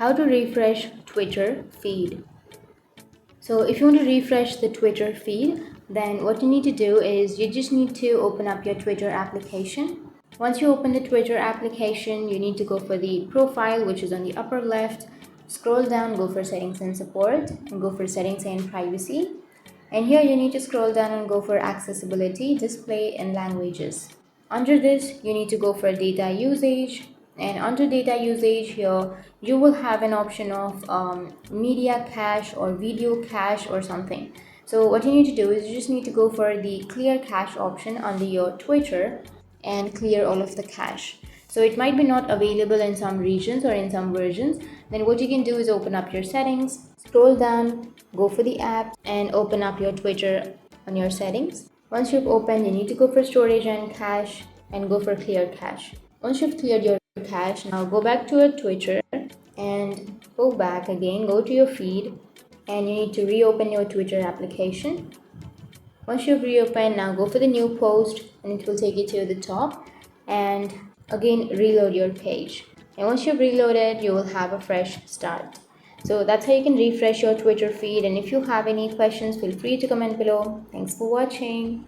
How to refresh Twitter feed. So if you want to refresh the Twitter feed, then what you need to do is you just need to open up your Twitter application. Once you open the Twitter application, you need to go for the profile, which is on the upper left. Scroll down, go for settings and support, and go for settings and privacy. And here you need to scroll down and go for accessibility, display, and languages. Under this, you need to go for data usage, and under data usage here you will have an option of media cache or video cache or something. So what you need to do is you just need to go for the clear cache option under your Twitter and clear all of the cache. So it might be not available in some regions or in some versions. Then what you can do is open up your settings, scroll down, go for the app, and open up your Twitter on your settings. Once you've opened, you need to go for storage and cache and go for clear cache. Once you've cleared your cache, now go back to your Twitter and go back again, go to your feed, and you need to reopen your Twitter application. Once you've reopened, now go for the new post and it will take you to the top, and again reload your page. And once you've reloaded, you will have a fresh start. So that's how you can refresh your Twitter feed. And if you have any questions, feel free to comment below. Thanks for watching.